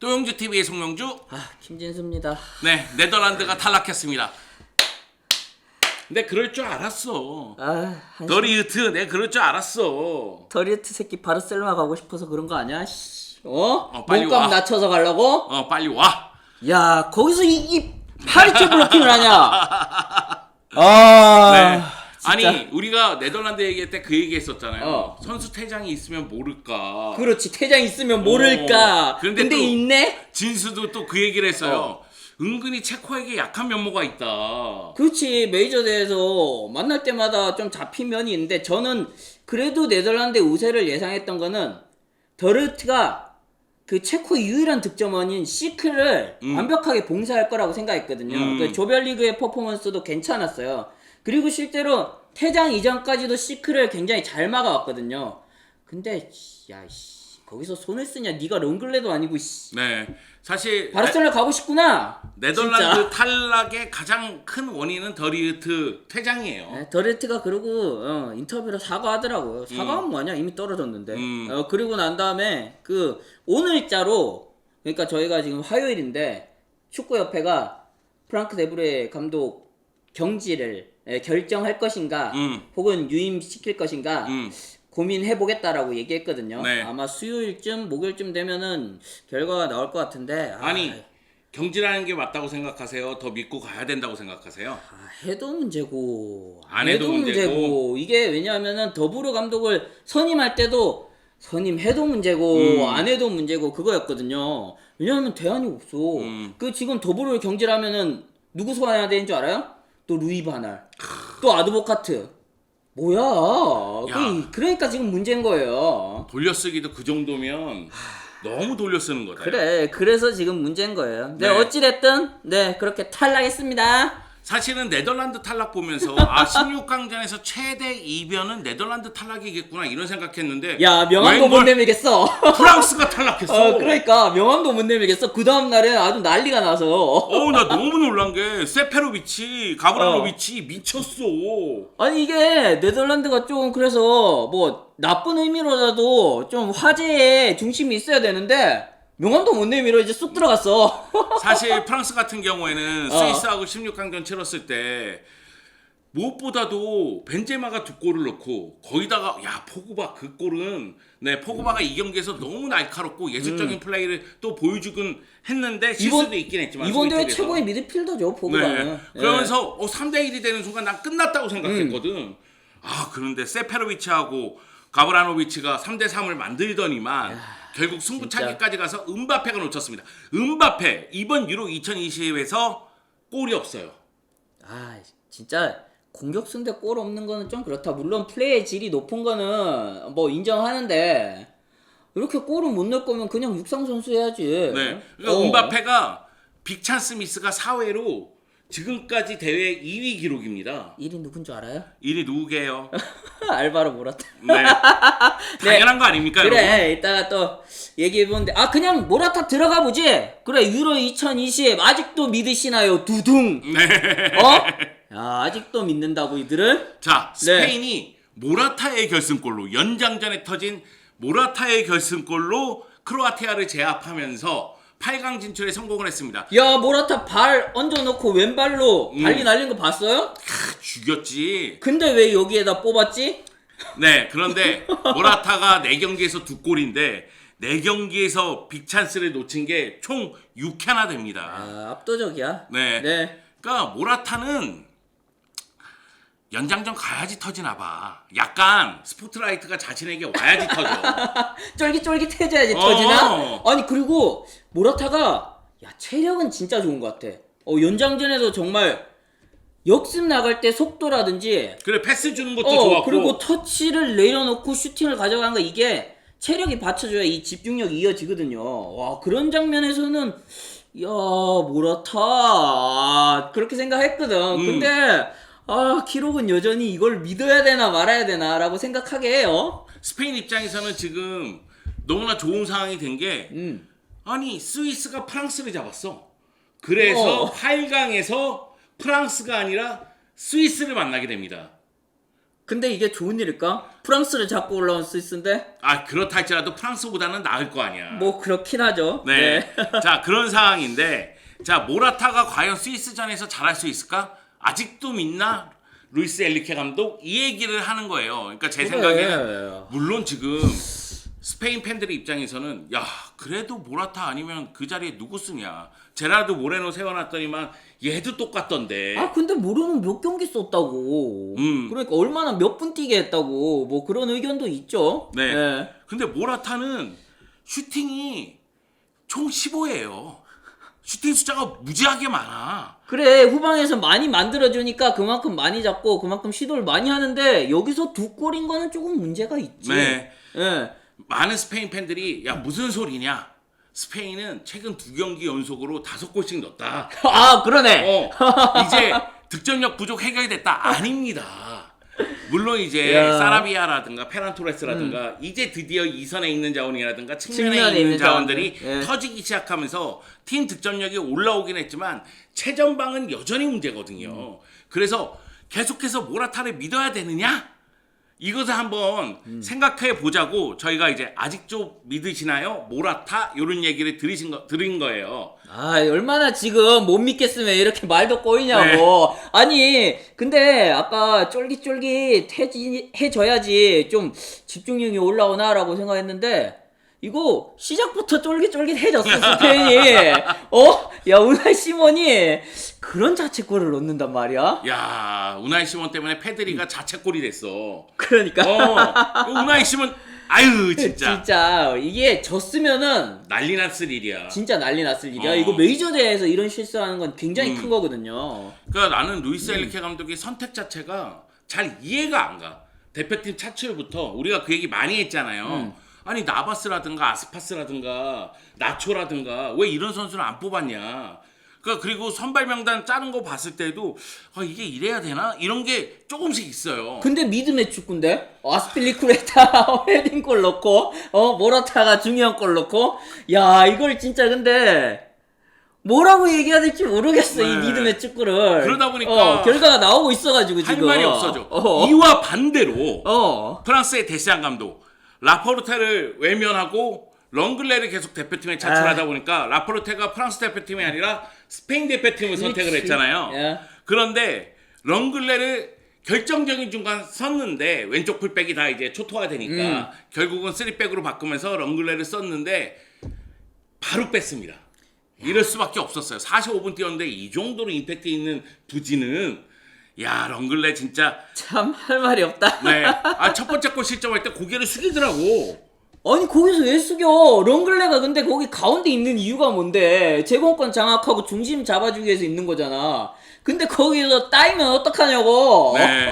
또영주TV의 송영주. 김진수입니다. 네, 네덜란드가 탈락했습니다. 근데 그럴 줄 알았어. 더리흐트, 내가 그럴 줄 알았어. 더리흐트 새끼 바르셀로나 가고 싶어서 그런 거 아니야? 빨리 몸값 와. 낮춰서 가려고? 빨리 와. 야, 거기서 이 파리채 블로킹을 하냐? 네. 진짜. 아니, 우리가 네덜란드 얘기할 때 그 얘기했었잖아요. 선수 퇴장이 있으면 모를까. 그렇지, 퇴장 있으면 모를까. 근데 근데 또 있네? 진수도 또 그 얘기를 했어요. 은근히 체코에게 약한 면모가 있다. 그렇지, 메이저 대회에서 만날 때마다 좀 잡힌 면이 있는데, 저는 그래도 네덜란드의 우세를 예상했던 거는 더르트가 그 체코의 유일한 득점원인 시크를 완벽하게 봉쇄할 거라고 생각했거든요. 그 조별리그의 퍼포먼스도 괜찮았어요. 그리고 실제로 퇴장 이전까지도 시크를 굉장히 잘 막아왔거든요. 근데 거기서 손을 쓰냐? 네가 롱글레도 아니고. 네, 사실 바르셀로나 가고 싶구나. 네덜란드 탈락의 가장 큰 원인은 더리흐트 퇴장이에요. 네, 더리흐트가 그러고 인터뷰로 사과하더라고요. 사과하면 뭐냐? 이미 떨어졌는데. 그리고 난 다음에 그 오늘자로, 그러니까 저희가 지금 화요일인데 축구협회가 프랑크 데브레 감독 경질을 결정할 것인가 혹은 유임시킬 것인가 고민해보겠다라고 얘기했거든요. 네. 아마 수요일쯤 목요일쯤 되면은 결과가 나올 것 같은데. 아니, 경질하는 게 맞다고 생각하세요? 더 믿고 가야 된다고 생각하세요? 해도 문제고 안 해도 문제고. 이게 왜냐하면은 더부르 감독을 선임할 때도 선임해도 문제고 안 해도 문제고 그거였거든요. 왜냐하면 대안이 없어. 그 지금 더부르를 경질하면은 누구 소환해야 되는 줄 알아요? 또 루이 바날, 또 아드보카트. 뭐야? 그러니까 지금 문제인 거예요. 돌려쓰기도 그 정도면 너무 돌려쓰는 거다. 그래, 그래서 지금 문제인 거예요. 네. 어찌됐든 그렇게 탈락했습니다. 사실은 네덜란드 탈락 보면서 16강전에서 최대 이변은 네덜란드 탈락이겠구나 이런 생각했는데, 야, 명함도 못 내밀겠어. 프랑스가 탈락했어. 그러니까 명함도 못 내밀겠어. 그 다음 날에 아주 난리가 나서. 나 너무 놀란 게 세페로비치, 가브라노비치 미쳤어. 아니, 이게 네덜란드가 좀 그래서 뭐 나쁜 의미로라도 좀 화제의 중심이 있어야 되는데 명함도 못 내밀어 이제 쑥 들어갔어. 사실 프랑스 같은 경우에는 스위스하고 16강전 치렀을 때 무엇보다도 벤제마가 두 골을 넣고, 거기다가 포그바, 그 골은 포그바가 이 경기에서 너무 날카롭고 예술적인 플레이를 또 보여주긴 했는데 실수도 있긴 했지만 이번 대회 소위 최고의 미드필더죠, 포그바는. 네. 그러면서 3대1이 되는 순간 난 끝났다고 생각했거든. 그런데 세페로비치하고 가브라노비치가 3대3을 만들더니만 결국 승부차기까지 가서 음바페가 놓쳤습니다. 음바페 이번 유로 2020에서 골이 없어요. 진짜 공격수인데 골 없는 거는 좀 그렇다. 물론 플레이의 질이 높은 거는 뭐 인정하는데 이렇게 골은 못 넣을 거면 그냥 육상 선수 해야지. 네. 그러니까 음바페가 빅찬스 미스가 4회로 지금까지 대회 2위 기록입니다. 1위 누군 줄 알아요? 1위 누구게요? 알바로 모라타. 네. 당연한 거 아닙니까? 그래, 여러분? 이따가 또 얘기해보는데 그냥 모라타 들어가 보지. 그래, 유로 2020 아직도 믿으시나요? 두둥. 네. 아직도 믿는다고 이들은? 자, 스페인이 모라타의 결승골로, 연장전에 터진 모라타의 결승골로 크로아티아를 제압하면서 8강 진출에 성공을 했습니다. 야, 모라타 발 얹어놓고 왼발로 발리 날린 거 봤어요? 죽였지. 근데 왜 여기에다 뽑았지? 네, 그런데 모라타가 4경기에서 2골인데 4경기에서 빅찬스를 놓친 게 총 6회나 됩니다. 압도적이야. 네. 그러니까 모라타는 연장전 가야지 터지나 봐. 약간 스포트라이트가 자신에게 와야지 터져. 쫄깃쫄깃해져야지 터지나? 아니, 그리고 모라타가 체력은 진짜 좋은 것 같아. 연장전에서 정말 역습 나갈 때 속도라든지, 그래, 패스 주는 것도 좋았고, 그리고 터치를 내려놓고 슈팅을 가져간 거, 이게 체력이 받쳐줘야 이 집중력이 이어지거든요. 와, 그런 장면에서는 모라타 그렇게 생각했거든. 근데 기록은 여전히 이걸 믿어야 되나 말아야 되나 라고 생각하게 해요. 스페인 입장에서는 지금 너무나 좋은 상황이 된 게, 아니, 스위스가 프랑스를 잡았어. 그래서 8강에서 프랑스가 아니라 스위스를 만나게 됩니다. 근데 이게 좋은 일일까? 프랑스를 잡고 올라온 스위스인데? 아 그렇다 할지라도 프랑스보다는 나을 거 아니야. 뭐 그렇긴 하죠. 네. 자 그런 상황인데 자 모라타가 과연 스위스전에서 잘할 수 있을까? 아직도 믿나? 루이스 엘리케 감독 이 얘기를 하는 거예요. 그러니까 제 생각에는 물론 지금 스페인 팬들의 입장에서는 야 그래도 모라타 아니면 그 자리에 누구 쓰냐? 제라르드 모레노 세워놨더니만 얘도 똑같던데. 아 근데 모르는 몇 경기 썼다고. 그러니까 얼마나 몇 분 뛰게 했다고. 뭐 그런 의견도 있죠. 네. 근데 모라타는 슈팅이 총 15예요. 슈팅 숫자가 무지하게 많아. 그래 후방에서 많이 만들어주니까 그만큼 많이 잡고 그만큼 시도를 많이 하는데 여기서 두 골인 거는 조금 문제가 있지. 네. 예. 많은 스페인 팬들이 야 무슨 소리냐? 스페인은 최근 2경기 연속으로 5골씩 넣었다. 아 그러네. 이제 득점력 부족 해결됐다. 아닙니다. 물론 이제 야. 사라비아라든가 페란토레스라든가 이제 드디어 이선에 있는 자원이라든가 측면에 측면에 있는 있는 자원들이 자원들. 예. 터지기 시작하면서 팀 득점력이 올라오긴 했지만 최전방은 여전히 문제거든요. 그래서 계속해서 모라타를 믿어야 되느냐? 이것을 한번 생각해 보자고 저희가 이제 아직 좀 믿으시나요? 모라타 이런 얘기를 드린 거예요. 아 얼마나 지금 못 믿겠으면 이렇게 말도 꼬이냐고. 아니 근데 아까 쫄깃쫄깃 해줘야지 좀 집중력이 올라오나라고 생각했는데 이거 시작부터 쫄깃쫄깃해졌어 스페인이. 야 우나이 시몬이 그런 자책골을 넣는단 말이야. 야 우나이 시몬 때문에 페드리가 자책골이 됐어. 그러니까 우나이 시몬 아유 진짜 이게 졌으면은 난리 났을 일이야. 진짜 난리 났을 일이야. 이거 메이저 대회에서 이런 실수하는 건 굉장히 큰 거거든요. 그러니까 나는 루이스 엘리케 감독의 선택 자체가 잘 이해가 안 가. 대표팀 차출부터 우리가 그 얘기 많이 했잖아요. 아니 나바스라든가 아스파스라든가 나초라든가 왜 이런 선수를 안 뽑았냐. 그러니까 그리고 선발 명단 짜는 거 봤을 때도 이게 이래야 되나? 이런 게 조금씩 있어요. 근데 믿음의 축구인데 아스필리쿠에타 헤딩골 넣고 모라타가 중요한 골 넣고 야 이걸 진짜 근데 뭐라고 얘기해야 될지 모르겠어. 이 믿음의 축구를. 그러다 보니까 결과가 나오고 있어가지고 할 지금 말이 없어져. 이와 반대로 프랑스의 데시안 감독 라포르테를 외면하고 렁글레를 계속 대표팀에 차출하다 보니까 라포르테가 프랑스 대표팀이 아니라 스페인 대표팀을 선택을 했잖아요. 예. 그런데 렁글레를 결정적인 중간 섰는데 왼쪽 풀백이 다 이제 초토화되니까 결국은 3백으로 바꾸면서 렁글레를 썼는데 바로 뺐습니다. 이럴 수밖에 없었어요. 45분 뛰었는데 이 정도로 임팩트 있는 부진은 야 렁글레 진짜 참 할 말이 없다. 네. 첫 번째 골 실점할 때 고개를 숙이더라고. 아니 거기서 왜 숙여? 렁글레가 근데 거기 가운데 있는 이유가 뭔데? 제공권 장악하고 중심 잡아주기 위해서 있는 거잖아. 근데 거기서 따이면 어떡하냐고. 네.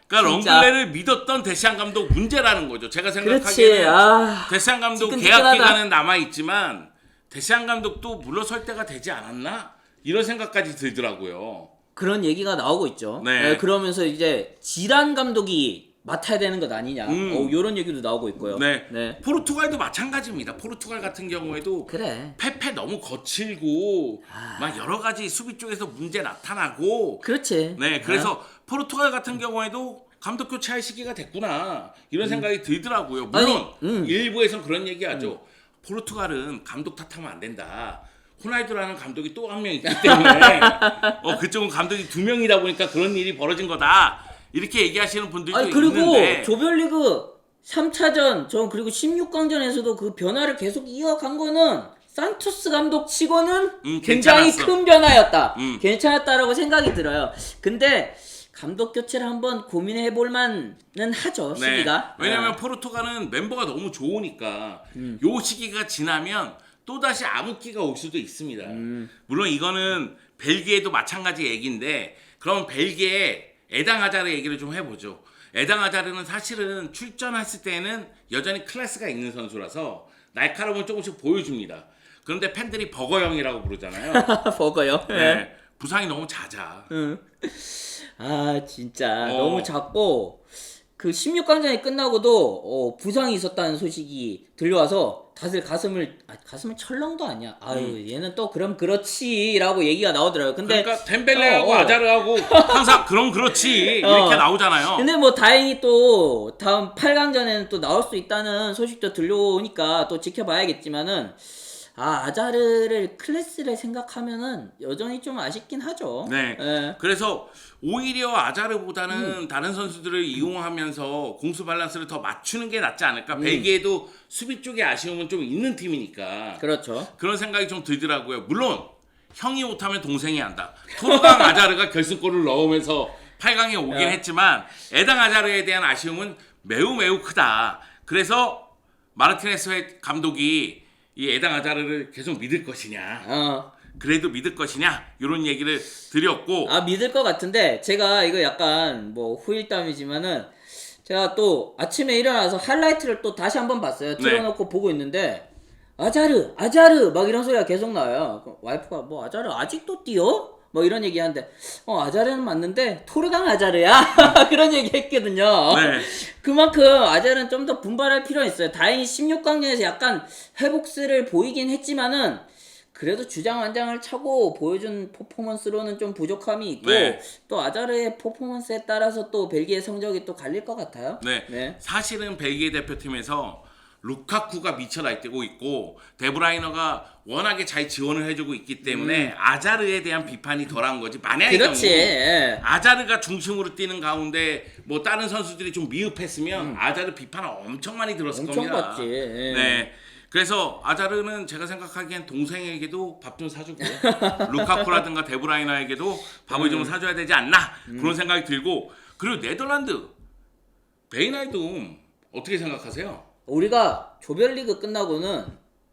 그러니까 진짜. 렁글레를 믿었던 데시안 감독 문제라는 거죠. 제가 그렇지. 생각하기에는 데시안 감독 계약 지끈지끈하다. 기간은 남아 있지만 데시안 감독도 물러설 때가 되지 않았나? 이런 생각까지 들더라고요. 그런 얘기가 나오고 있죠. 네. 그러면서 이제 지란 감독이 맡아야 되는 것 아니냐. 이런 얘기도 나오고 있고요. 네. 포르투갈도 마찬가지입니다. 포르투갈 같은 경우에도 그래. 페페 너무 거칠고 막 여러 가지 수비 쪽에서 문제 나타나고 그렇지. 네, 그래서 포르투갈 같은 경우에도 감독 교체할 시기가 됐구나 이런 생각이 들더라고요. 물론 일부에서는 그런 얘기하죠. 포르투갈은 감독 탓하면 안 된다. 호날두라는 감독이 또 한 명 있기 때문에 그쪽은 감독이 2명이다 보니까 그런 일이 벌어진 거다. 이렇게 얘기하시는 분들도 그리고 있는데 조별리그 3차전 그리고 16강전에서도 그 변화를 계속 이어간 거는 산토스 감독 치고는 굉장히 괜찮았어. 큰 변화였다. 괜찮았다라고 생각이 들어요. 근데 감독 교체를 한번 고민해 볼 만은 하죠. 시기가. 왜냐면 포르투갈은 멤버가 너무 좋으니까 요 시기가 지나면 또다시 암흑기가 올 수도 있습니다. 물론 이거는 벨기에도 마찬가지 얘기인데 그럼 벨기에 에당 하자르 얘기를 좀 해보죠. 에당 하자르는 사실은 출전했을 때는 여전히 클래스가 있는 선수라서 날카로움을 조금씩 보여줍니다. 그런데 팬들이 버거형이라고 부르잖아요. 버거요. 네. 부상이 너무 잦아. 진짜 너무 작고 그 16강전이 끝나고도 부상이 있었다는 소식이 들려와서 다들 가슴을 철렁도 아니야. 아유 얘는 또 그럼 그렇지라고 얘기가 나오더라고요. 근데 그러니까 덴벨레하고 아자르하고 항상 그럼 그렇지 이렇게 나오잖아요. 근데 뭐 다행히 또 다음 8강전에는 또 나올 수 있다는 소식도 들려오니까 또 지켜봐야겠지만은 아자르를 클래스를 생각하면은 여전히 좀 아쉽긴 하죠. 네. 예. 그래서 오히려 아자르보다는 다른 선수들을 이용하면서 공수 밸런스를 더 맞추는 게 낫지 않을까. 벨기에도 수비 쪽에 아쉬움은 좀 있는 팀이니까. 그렇죠. 그런 생각이 좀 들더라고요. 물론 형이 못하면 동생이 한다. 토르강 아자르가 결승골을 넣으면서 8강에 오긴 했지만 에당 아자르에 대한 아쉬움은 매우 매우 크다. 그래서 마르티네스 감독이 이 에당 아자르를 계속 믿을 것이냐, 그래도 믿을 것이냐 이런 얘기를 드렸고, 믿을 것 같은데 제가 이거 약간 뭐 후일담이지만은 제가 또 아침에 일어나서 하이라이트를 또 다시 한번 봤어요. 틀어놓고 보고 있는데 아자르 막 이런 소리가 계속 나와요. 와이프가 뭐 아자르 아직도 뛰어? 뭐 이런 얘기 하는데 아자르는 맞는데 토르강 아자르야 그런 얘기 했거든요. 네. 그만큼 아자르는 좀 더 분발할 필요가 있어요. 다행히 16강전에서 약간 회복세를 보이긴 했지만은 그래도 주장완장을 차고 보여준 퍼포먼스로는 좀 부족함이 있고 네. 또 아자르의 퍼포먼스에 따라서 또 벨기에 성적이 또 갈릴 것 같아요. 네. 사실은 벨기에 대표팀에서 루카쿠가 미쳐 날뛰고 있고 데브라이너가 워낙에 잘 지원을 해주고 있기 때문에 아자르에 대한 비판이 덜한 거지. 만약에 그렇지. 아자르가 중심으로 뛰는 가운데 뭐 다른 선수들이 좀 미흡했으면 아자르 비판을 엄청 많이 들었을 엄청 겁니다. 받지. 네. 그래서 아자르는 제가 생각하기엔 동생에게도 밥 좀 사주고 루카쿠라든가 데브라이너에게도 밥을 좀 사줘야 되지 않나 그런 생각이 들고, 그리고 네덜란드 베이날둠 어떻게 생각하세요? 우리가 조별리그 끝나고는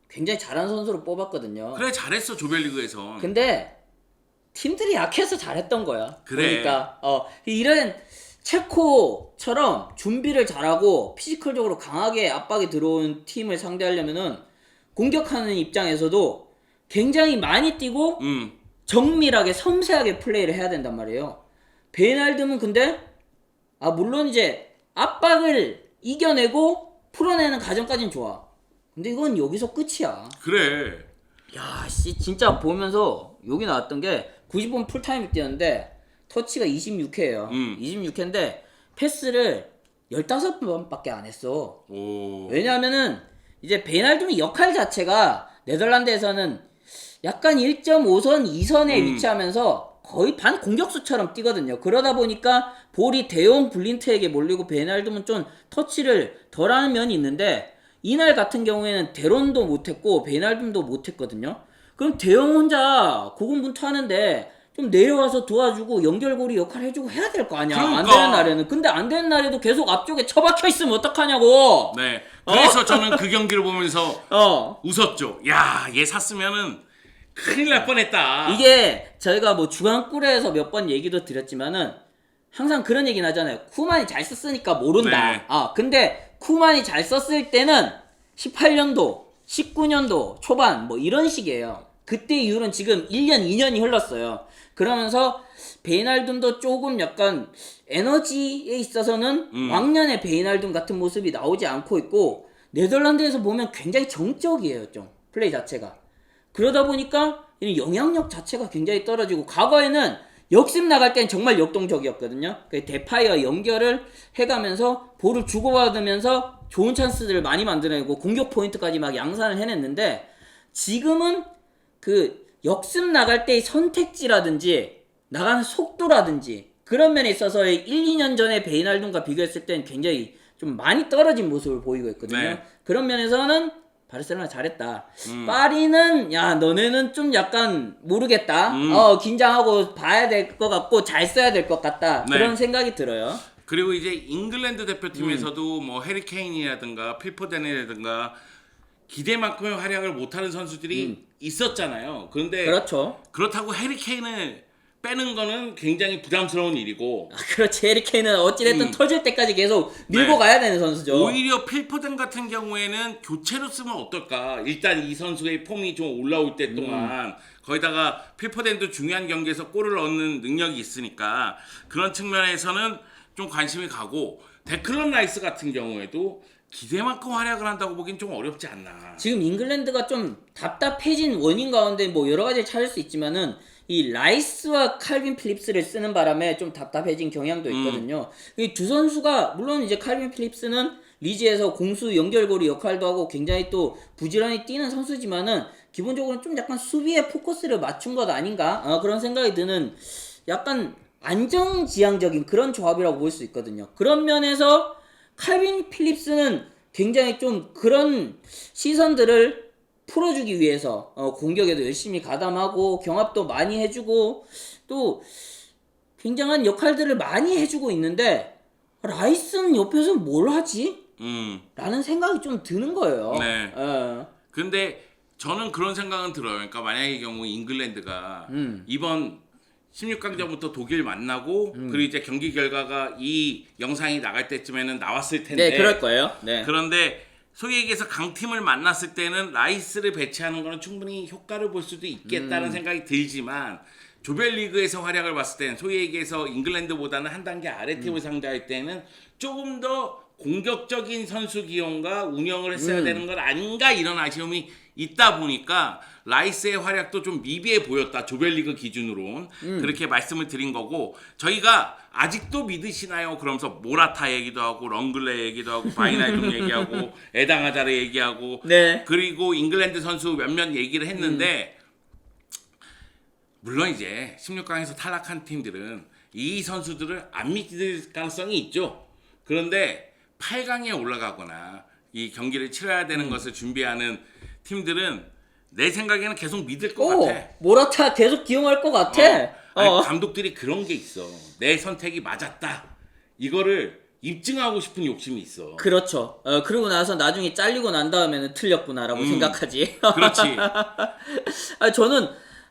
굉장히 잘한 선수로 뽑았거든요. 그래 잘했어 조별리그에서. 근데 팀들이 약해서 잘했던 거야. 그래. 그러니까 이런 체코처럼 준비를 잘하고 피지컬적으로 강하게 압박이 들어온 팀을 상대하려면은 공격하는 입장에서도 굉장히 많이 뛰고 정밀하게 섬세하게 플레이를 해야 된단 말이에요. 베이날듬은 근데 물론 이제 압박을 이겨내고 풀어내는 과정까지는 좋아. 근데 이건 여기서 끝이야. 그래. 야, 씨 진짜 보면서 욕이 나왔던 게 90분 풀타임을 뛰었는데 터치가 26회예요. 26회인데 패스를 15번밖에 안 했어. 오. 왜냐하면은 이제 베이날둠의 역할 자체가 네덜란드에서는 약간 1.5선, 2선에 위치하면서 거의 반 공격수처럼 뛰거든요. 그러다 보니까 볼이 대용 블린트에게 몰리고 베이날둠은 좀 터치를 덜하는 면이 있는데 이날 같은 경우에는 데론도 못했고 베이날둠도 못했거든요. 그럼 대용 혼자 고군분투하는데 좀 내려와서 도와주고 연결고리 역할 해주고 해야 될 거 아니야. 그러니까. 안 되는 날에는. 근데 안 되는 날에도 계속 앞쪽에 처박혀 있으면 어떡하냐고. 네. 그래서 저는 그 경기를 보면서 웃었죠. 야, 얘 샀으면은 큰일 날 뻔했다. 이게 저희가 뭐 주간꿀에서 몇 번 얘기도 드렸지만은 항상 그런 얘기는 하잖아요. 쿠만이 잘 썼으니까 모른다. 네. 근데 쿠만이 잘 썼을 때는 18년도, 19년도 초반 뭐 이런 식이에요. 그때 이후로는 지금 1년, 2년이 흘렀어요. 그러면서 베이날둠도 조금 약간 에너지에 있어서는 왕년의 베이날둠 같은 모습이 나오지 않고 있고 네덜란드에서 보면 굉장히 정적이에요. 좀 플레이 자체가. 그러다 보니까 영향력 자체가 굉장히 떨어지고 과거에는 역습 나갈 땐 정말 역동적이었거든요. 데파이와 연결을 해가면서 볼을 주고받으면서 좋은 찬스들을 많이 만들어내고 공격 포인트까지 막 양산을 해냈는데 지금은 그 역습 나갈 때의 선택지라든지 나가는 속도라든지 그런 면에 있어서 1, 2년 전에 베이날둠과 비교했을 땐 굉장히 좀 많이 떨어진 모습을 보이고 있거든요. 네. 그런 면에서는 바르셀로나 잘했다. 파리는 야 너네는 좀 약간 모르겠다. 긴장하고 봐야 될 것 같고 잘 써야 될 것 같다. 네. 그런 생각이 들어요. 그리고 이제 잉글랜드 대표팀에서도 뭐 해리케인이라든가 필포덴이라든가 기대만큼의 활약을 못하는 선수들이 있었잖아요. 그런데 그렇죠. 그렇다고 해리케인을 빼는 거는 굉장히 부담스러운 일이고, 그렇지. 해리케인은 어찌됐든 터질 때까지 계속 밀고 네. 가야 되는 선수죠. 오히려 필포덴 같은 경우에는 교체로 쓰면 어떨까. 일단 이 선수의 폼이 좀 올라올 때 동안 거기다가 필포덴도 중요한 경기에서 골을 얻는 능력이 있으니까 그런 측면에서는 좀 관심이 가고, 데클런 라이스 같은 경우에도 기대만큼 활약을 한다고 보긴 좀 어렵지 않나. 지금 잉글랜드가 좀 답답해진 원인 가운데 뭐 여러 가지를 찾을 수 있지만은 이 라이스와 칼빈 필립스를 쓰는 바람에 좀 답답해진 경향도 있거든요. 이 두 선수가 물론 이제 칼빈 필립스는 리즈에서 공수 연결고리 역할도 하고 굉장히 또 부지런히 뛰는 선수지만은 기본적으로 좀 약간 수비에 포커스를 맞춘 것 아닌가 그런 생각이 드는 약간 안정지향적인 그런 조합이라고 볼 수 있거든요. 그런 면에서 칼빈 필립스는 굉장히 좀 그런 시선들을 풀어주기 위해서 공격에도 열심히 가담하고 경합도 많이 해주고 또 굉장한 역할들을 많이 해주고 있는데 라이스는 옆에서 뭘 하지? 라는 생각이 좀 드는 거예요. 네. 근데 저는 그런 생각은 들어요. 그러니까 만약의 경우 잉글랜드가 이번 16강전부터 독일 만나고 그리고 이제 경기 결과가 이 영상이 나갈 때쯤에는 나왔을 텐데 네, 그럴 거예요. 네. 그런데 소위 얘기해서 강팀을 만났을 때는 라이스를 배치하는 거는 충분히 효과를 볼 수도 있겠다는 생각이 들지만 조별리그에서 활약을 봤을 때는 소위 얘기해서 잉글랜드보다는 한 단계 아래 팀을 상대할 때는 조금 더 공격적인 선수 기용과 운영을 했어야 되는 건 아닌가 이런 아쉬움이 있다 보니까 라이스의 활약도 좀 미비해 보였다. 조별리그 기준으로는 그렇게 말씀을 드린 거고 저희가 아직도 믿으시나요? 그러면서 모라타 얘기도 하고 런글레 얘기도 하고 바이나이좀 얘기하고 에당하자르 얘기하고 네. 그리고 잉글랜드 선수 몇몇 얘기를 했는데 물론 이제 16강에서 탈락한 팀들은 이 선수들을 안 믿을 가능성이 있죠. 그런데 8강에 올라가거나 이 경기를 치러야 되는 것을 준비하는 팀들은 내 생각에는 계속 믿을 것 같아. 모라타 계속 기용할 것 같아. 아니, 감독들이 그런 게 있어. 내 선택이 맞았다. 이거를 입증하고 싶은 욕심이 있어. 그렇죠. 그러고 나서 나중에 잘리고 난 다음에는 틀렸구나라고 생각하지. 그렇지. 저는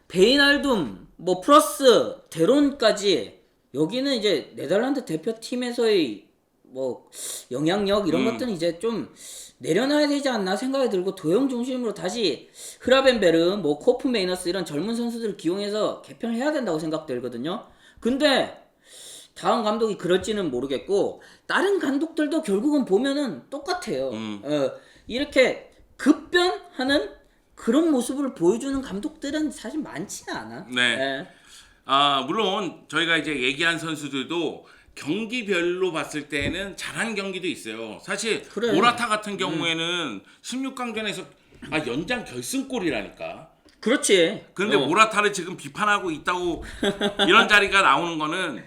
베이날둠 뭐 플러스 데론까지 여기는 이제 네덜란드 대표팀에서의 뭐 영향력 이런 것들은 이제 좀 내려놔야 되지 않나 생각이 들고 도형 중심으로 다시 흐라벤베르, 뭐 코프 메이너스 이런 젊은 선수들을 기용해서 개편을 해야 된다고 생각들거든요. 근데 다음 감독이 그럴지는 모르겠고 다른 감독들도 결국은 보면은 똑같아요. 이렇게 급변하는 그런 모습을 보여주는 감독들은 사실 많지는 않아. 네. 물론 저희가 이제 얘기한 선수들도 경기별로 봤을 때는 잘한 경기도 있어요. 사실 그래. 모라타 같은 경우에는 16강전에서 연장 결승골이라니까. 그렇지. 그런데 모라타를 지금 비판하고 있다고 이런 자리가 나오는 거는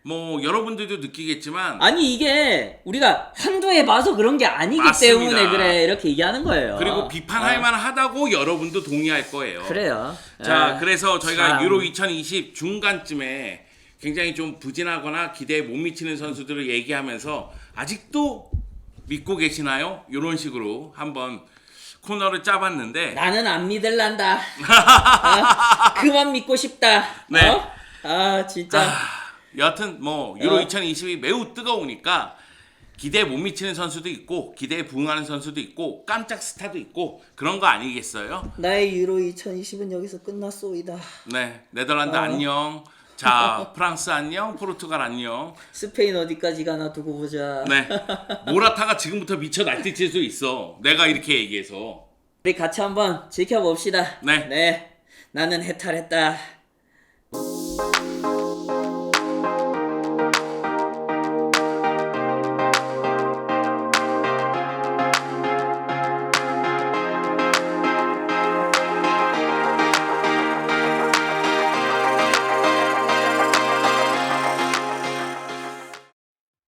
뭐 여러분들도 느끼겠지만 아니 이게 우리가 한두 해 봐서 그런 게 아니기 맞습니다. 때문에 그래 이렇게 얘기하는 거예요. 그리고 비판할 만하다고 여러분도 동의할 거예요. 그래요. 자, 그래서 저희가 참. 유로 2020 중간쯤에 굉장히 좀 부진하거나 기대에 못 미치는 선수들을 얘기하면서 아직도 믿고 계시나요? 이런 식으로 한번 코너를 짜봤는데 나는 안 믿을란다. 그만 믿고 싶다. 네. 진짜. 여하튼 뭐 유로 2020이 매우 뜨거우니까 기대에 못 미치는 선수도 있고 기대에 부응하는 선수도 있고 깜짝 스타도 있고 그런 거 아니겠어요? 나의 유로 2020은 여기서 끝났소이다. 네, 네덜란드 안녕. 자, 프랑스 안녕, 포르투갈 안녕. 스페인 어디까지 가나 두고 보자. 네, 모라타가 지금부터 미쳐 날뛸 수 있어. 내가 이렇게 얘기해서. 우리 같이 한번 지켜봅시다. 네. 나는 해탈했다.